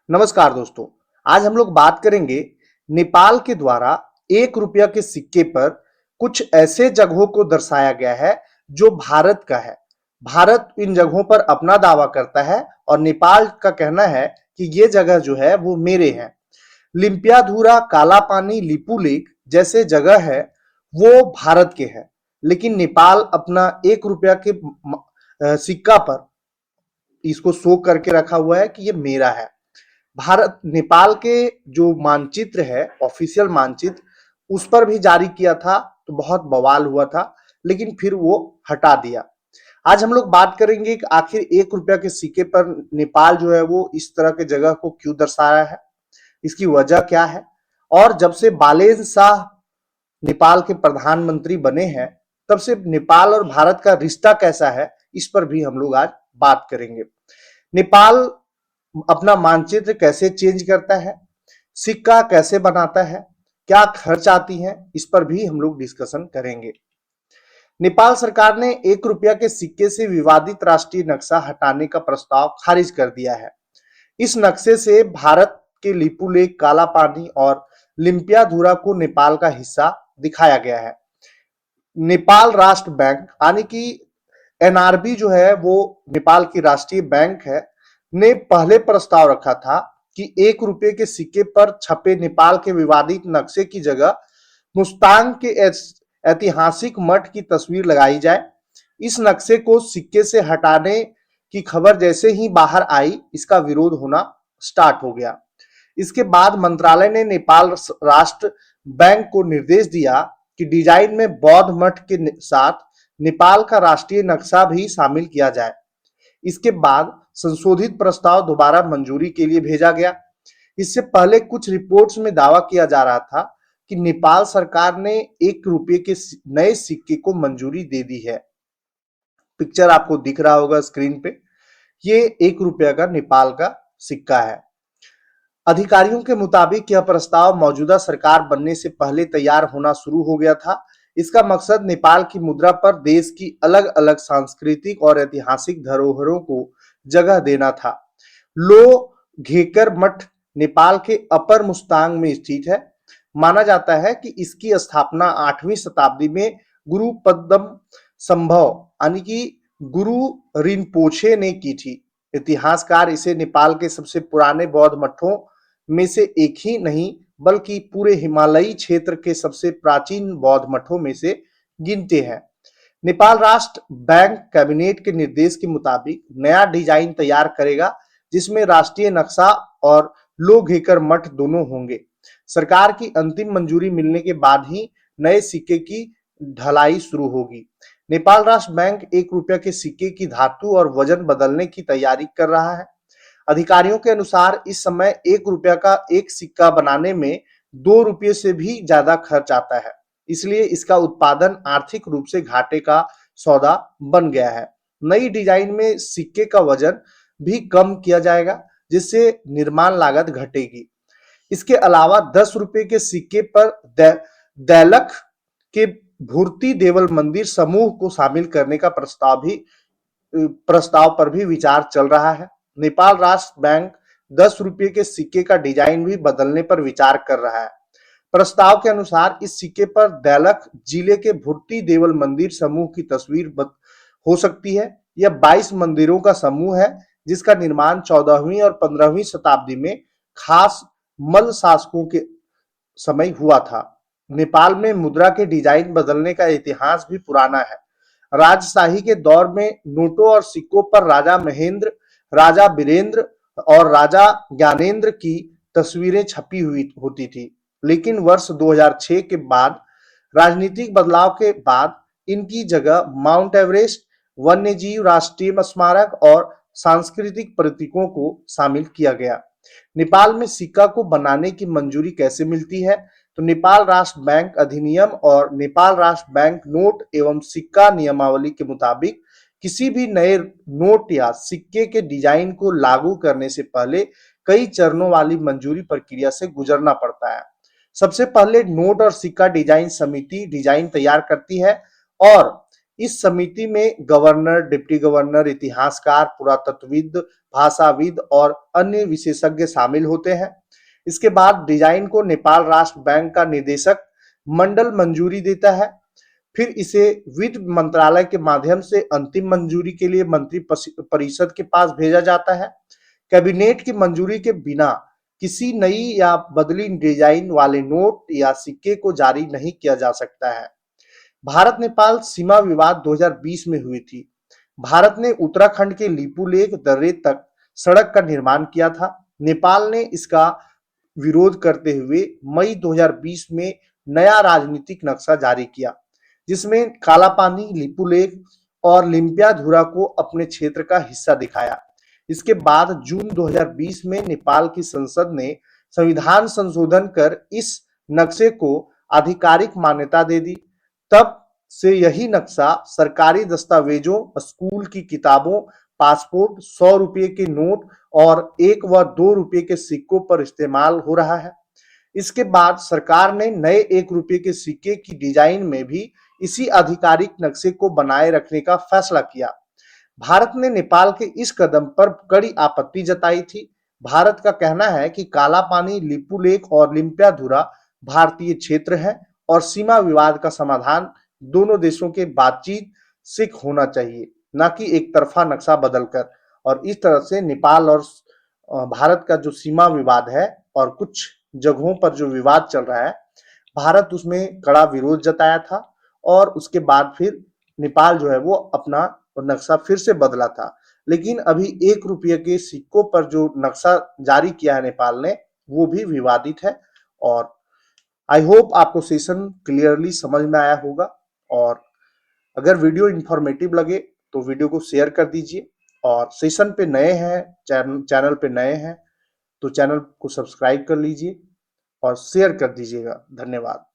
नमस्कार दोस्तों। आज हम लोग बात करेंगे नेपाल के द्वारा 1 रुपया के सिक्के पर कुछ ऐसे जगहों को दर्शाया गया है जो भारत का है। भारत इन जगहों पर अपना दावा करता है और नेपाल का कहना है कि ये जगह जो है वो मेरे हैं। लिम्पियाधुरा, काला पानी, लिपुलेख जैसे जगह है वो भारत के हैं, लेकिन नेपाल अपना 1 रुपया के सिक्का पर इसको शो करके रखा हुआ है कि ये मेरा है। भारत नेपाल के जो मानचित्र है, ऑफिशियल मानचित्र, उस पर भी जारी किया था तो बहुत बवाल हुआ था, लेकिन फिर वो हटा दिया। आज हम लोग बात करेंगे कि आखिर 1 रुपया के सिक्के पर नेपाल जो है वो इस तरह के जगह को क्यों दर्शा रहा है, इसकी वजह क्या है, और जब से बालेन शाह नेपाल के प्रधानमंत्री बने हैं तब से नेपाल और भारत का रिश्ता कैसा है, इस पर भी हम लोग आज बात करेंगे। नेपाल अपना मानचित्र कैसे चेंज करता है, सिक्का कैसे बनाता है, क्या खर्च आती है, इस पर भी हम लोग डिस्कशन करेंगे। नेपाल सरकार ने 1 रुपया के सिक्के से विवादित राष्ट्रीय नक्शा हटाने का प्रस्ताव खारिज कर दिया है। इस नक्शे से भारत के लिपुलेख, काला पानी और लिम्पियाधुरा को नेपाल का हिस्सा दिखाया गया है। नेपाल राष्ट्र बैंक यानी कि एनआरबी जो है वो नेपाल की राष्ट्रीय बैंक है, ने पहले प्रस्ताव रखा था कि 1 रुपये के सिक्के पर छपे नेपाल के विवादित नक्शे की जगह मुस्तांग के ऐतिहासिक मठ की तस्वीर लगाई जाए। इस नक्शे को सिक्के से हटाने की खबर जैसे ही बाहर आई, इसका विरोध होना स्टार्ट हो गया। इसके बाद मंत्रालय ने नेपाल राष्ट्र बैंक को निर्देश दिया कि डिजाइन में बौद्ध मठ के साथ नेपाल का राष्ट्रीय नक्शा भी शामिल किया जाए। इसके बाद संशोधित प्रस्ताव दोबारा मंजूरी के लिए भेजा गया। इससे पहले कुछ रिपोर्ट्स में दावा किया जा रहा था कि नेपाल सरकार ने 1 रुपये के नए सिक्के को मंजूरी दे दी है। पिक्चर आपको दिख रहा होगा स्क्रीन पे, ये 1 रुपया का नेपाल का सिक्का है। अधिकारियों के मुताबिक यह प्रस्ताव मौजूदा सरकार बनने से पहले तैयार होना शुरू हो गया था। इसका मकसद नेपाल की मुद्रा पर देश की अलग अलग सांस्कृतिक और ऐतिहासिक धरोहरों को जगह देना था। लो घेकर मठ नेपाल के अपर मुस्तांग में स्थित है। माना जाता है कि इसकी स्थापना 8वीं शताब्दी में गुरु पद्म संभव यानी कि गुरु रिनपोछे ने की थी। इतिहासकार इसे नेपाल के सबसे पुराने बौद्ध मठों में से एक ही नहीं बल्कि पूरे हिमालयी क्षेत्र के सबसे प्राचीन बौद्ध मठों में से गिनते हैं। नेपाल राष्ट्र बैंक कैबिनेट के निर्देश के मुताबिक नया डिजाइन तैयार करेगा, जिसमें राष्ट्रीय नक्शा और लो घेकर मठ दोनों होंगे। सरकार की अंतिम मंजूरी मिलने के बाद ही नए सिक्के की ढलाई शुरू होगी। नेपाल राष्ट्र बैंक 1 रुपया के सिक्के की धातु और वजन बदलने की तैयारी कर रहा है। अधिकारियों के अनुसार इस समय 1 रुपया का एक सिक्का बनाने में 2 रुपये से भी ज्यादा खर्च आता है, इसलिए इसका उत्पादन आर्थिक रूप से घाटे का सौदा बन गया है। नई डिजाइन में सिक्के का वजन भी कम किया जाएगा, जिससे निर्माण लागत घटेगी। इसके अलावा 10 रुपये के सिक्के पर दैलख के भूर्ति देवल मंदिर समूह को शामिल करने का प्रस्ताव पर भी विचार चल रहा है। नेपाल राष्ट्र बैंक 10 रुपये के सिक्के का डिजाइन भी बदलने पर विचार कर रहा है। प्रस्ताव के अनुसार इस सिक्के पर दैलख जिले के भूर्ति देवल मंदिर समूह की तस्वीर हो सकती है। यह 22 मंदिरों का समूह है, जिसका निर्माण 14वीं और 15वीं शताब्दी में खास मल्ल शासकों के समय हुआ था। नेपाल में मुद्रा के डिजाइन बदलने का इतिहास भी पुराना है। राजशाही के दौर में नोटों और सिक्कों पर राजा महेंद्र, राजा वीरेंद्र और राजा ज्ञानेंद्र की तस्वीरें छपी हुई होती थी, लेकिन वर्ष 2006 के बाद राजनीतिक बदलाव के बाद इनकी जगह माउंट एवरेस्ट, वन्यजीव राष्ट्रीय स्मारक और सांस्कृतिक प्रतीकों को शामिल किया गया। नेपाल में सिक्का को बनाने की मंजूरी कैसे मिलती है? तो नेपाल राष्ट्र बैंक अधिनियम और नेपाल राष्ट्र बैंक नोट एवं सिक्का नियमावली के मुताबिक किसी भी नए नोट या सिक्के के डिजाइन को लागू करने से पहले कई चरणों वाली मंजूरी प्रक्रिया से गुजरना पड़ता है। सबसे पहले नोट और सिक्का डिजाइन समिति डिजाइन तैयार करती है और इस समिति में गवर्नर, डिप्टी गवर्नर, इतिहासकार, पुरातत्वविद, भाषाविद और अन्य विशेषज्ञ शामिल होते हैं। इसके बाद डिजाइन को नेपाल राष्ट्र बैंक का निदेशक मंडल मंजूरी देता है। फिर इसे वित्त मंत्रालय के माध्यम से अंतिम मंजूरी के लिए मंत्री परिषद के पास भेजा जाता है। कैबिनेट की मंजूरी के बिना किसी नई या बदली डिजाइन वाले नोट या सिक्के को जारी नहीं किया जा सकता है। भारत नेपाल सीमा विवाद 2020 में हुई थी। भारत ने उत्तराखंड के लिपुलेख दर्रे तक सड़क का निर्माण किया था। नेपाल ने इसका विरोध करते हुए मई 2020 में नया राजनीतिक नक्शा जारी किया, जिसमें कालापानी, लिपुलेख और लिम्पियाधुरा को अपने क्षेत्र का हिस्सा दिखाया। इसके बाद जून 2020 में नेपाल की संसद ने संविधान संशोधन कर इस नक्शे को आधिकारिक मान्यता दे दी। तब से यही नक्शा सरकारी दस्तावेजों, स्कूल की किताबों, पासपोर्ट, 100 रुपये के नोट और 1 व 2 रुपये के सिक्कों पर इस्तेमाल हो रहा है। इसके बाद सरकार ने नए 1 रुपये के सिक्के की डिजाइन में भी इसी आधिकारिक नक्शे को बनाए रखने का फैसला किया। भारत ने नेपाल के इस कदम पर कड़ी आपत्ति जताई थी। भारत का कहना है कि काला पानी, लिपुलेख और लिम्पियाधुरा भारतीय क्षेत्र है और सीमा विवाद का समाधान दोनों देशों के बातचीत से होना चाहिए, न कि एक तरफा नक्शा बदलकर। और इस तरह से नेपाल और भारत का जो सीमा विवाद है और कुछ जगहों पर जो विवाद चल रहा है, भारत उसमें कड़ा विरोध जताया था और उसके बाद फिर नेपाल जो है वो अपना नक्शा फिर से बदला था। लेकिन अभी 1 रुपये के सिक्कों पर जो नक्शा जारी किया है नेपाल ने, वो भी विवादित है। और आई होप आपको सेशन क्लियरली समझ में आया होगा। और अगर वीडियो इंफॉर्मेटिव लगे तो वीडियो को शेयर कर दीजिए, और सेशन पे नए हैं, चैनल पे नए हैं तो चैनल को सब्सक्राइब कर लीजिए और शेयर कर दीजिएगा। धन्यवाद।